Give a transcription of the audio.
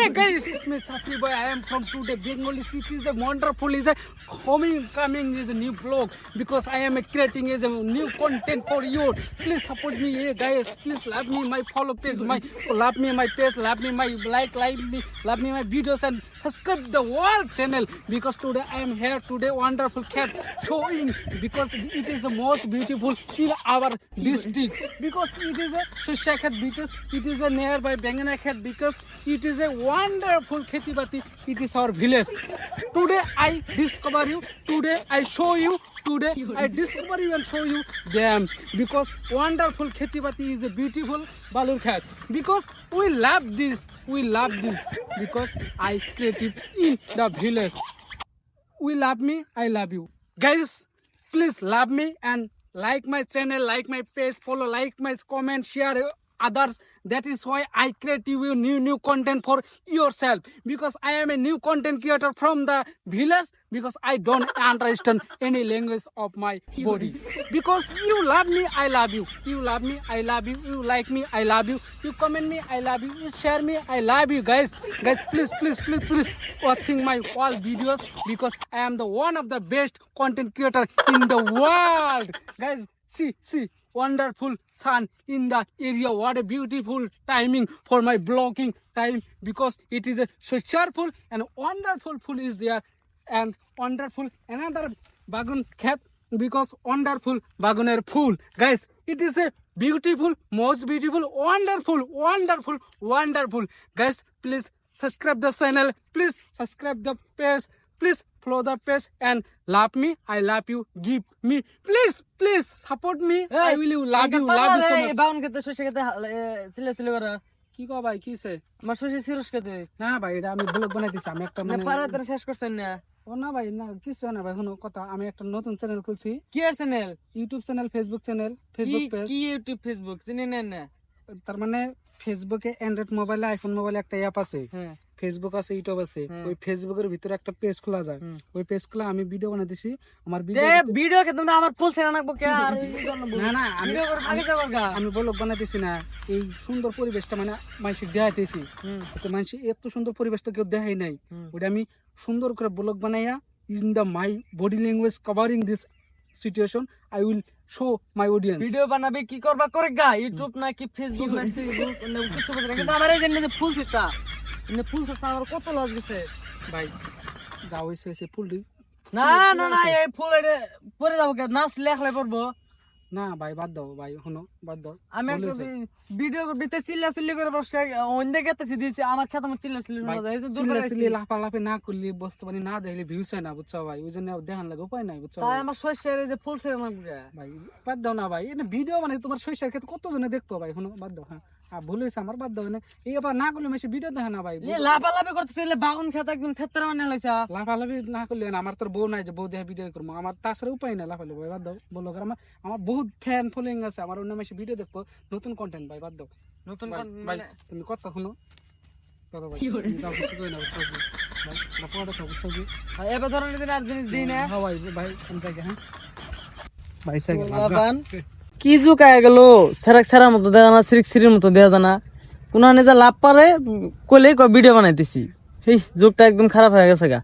Hey guys, it's me Safi boy. I am from today Bengali city. Is a wonderful, is a coming is a new vlog because I am creating is a new content for you. Please support me, hey guys. Please love me my follow page, love me my page, love me my love me my videos and subscribe the whole channel because today I am here today wonderful cat showing because it is the most beautiful in our district because it is a Shusha cat because it is a nearby Bangana cat because it is a wonderful kheti bati. It is our village. Today I discover you. Today I show you. Today I discover you and show you them because wonderful kheti bati is a beautiful balur cat because we love this. We love this because I creative in the village. We love me. I love you, guys. Please love me and like my channel, like my page, follow, like my comment, share others. That is why I create you new content for yourself because I am a new content creator from the village because I don't understand any language of my body because you love me, I love you. You love me, I love you. You like me, I love you. You comment me, I love you. You share me, I love you, guys. Please watching my all videos because I am the one of the best content creator in the world, guys. See wonderful sun in the area. What a beautiful timing for my vlogging time because it is a so cheerful and wonderful pool is there and wonderful another bagun cat because wonderful baguner pool, guys. It is a beautiful, most beautiful, wonderful, guys. Please subscribe the channel, please subscribe the page, please follow the page and love me, I love you. Give me, please support me. I will love you so much. বাউন খেতে শস্য খেতে চিল্লা করে কি কো ভাই কিছে আমার শস্য সিরস খেতে না ভাই এটা আমি ব্লগ বানাইতেছি আমি একটা মানে পারা তোর শেষ করছেন না ও না ভাই না কিছু না ভাই কোনো কথা আমি একটা নতুন চ্যানেল খুলছি কি আর channel YouTube channel Facebook channel Facebook page কি ইউটিউব ফেসবুক চিনি নেন না তার মানে ফেসবুকে অ্যান্ড্রয়েড মোবাইলে আইফোন মোবাইলে একটা অ্যাপ আছে হ্যাঁ ফেসবুক আছে ইউটিউব আছে ওই ফেসবুকের ভিতরে একটা পেজ খোলা যায় ওই পেজ খোলা আমি ভিডিও বানাইতেছি আমার ভিডিও কে তোমরা আমার ফুল ছেড়ে রাখবো কে আর এই জন্য না ভিডিও করে আগে যাও গা আমি ব্লগ বানাইতেছি না এই সুন্দর পরিবেশটা মানে মানুষ দেখাইতেছি তো মানুষ এত সুন্দর পরিবেশটা কেউ দেখাই নাই ওটা আমি সুন্দর করে ব্লগ বানাইয়া in the my body language covering this situation I will show my audience video বানাবে কি করবা করে গা ইউটিউব না কি ফেসবুক না ফেসবুক না কিছু বলতে কিন্তু আমার এই যে ফুল ছিড়ছা ইনে ফুল ছিড়ছা আমার কত লস গেছে ভাই যাও এসে ফুলটি না এই ফুল এর পরে যাবো কে নাচ লেখলে পড়বো না ভাই বাদ দাও ভাই শুনো বাদ দাও আমি একটা ভিডিও করতে চিল্লা করে বসে অন্য গেতেছি দিছি আমার খেতে আমার চিল্লা শোনা যায় তো চিল্লা লাফালাফি না করলি বস্তু মানে না দেখলে ভিউজ হয় না বুঝছো ভাই ওই জন্য দেখান লাগে উপায় নাই বুঝছো তাই আমার শস্যের যে ফুল ছেড়ে না ভাই বাদ দাও না ভাই এটা ভিডিও মানে তোমার শস্যের ক্ষেত্রে কত জনে দেখতো ভাই শুনো বাদ দাও হ্যাঁ ভুল হয়েছে আমার বাদ দাও না এই আবার না করলে মেশে ভিডিও দেখে না ভাই লাফালাফি করতেছে বাগুন খেতে একদম ক্ষেত্রে মানে লাইছা লাফালাফি না করলে না আমার তোর বউ নাই যে বউ দেখে ভিডিও করবো আমার তাছাড়া উপায় নাই লাফালে ভাই বাদ দাও বলো আমার বহুত ফ্যান ফলোইং আছে আমার অন্য মেশে ভিডিও দেখবো নতুন কন্টেন্ট ভাই বাদ দাও নতুন ভাই তুমি কথা শুনো করো ভাই দাও কিছু কই না বুঝছো ভাই না পড়া তো বুঝছো কি এবার ধরনের দিন আর জিনিস দিই না হ্যাঁ ভাই আমি যাই হ্যাঁ ভাই সাইকেল কি জুক আয় গেল সেরার মতো দেখা না সিরির মতো দেখা জানা কোন যা লাভ পারে কইলে ভিডিও বানাইতেছি এই জুকটা একদম খারাপ হয়ে গেছে গা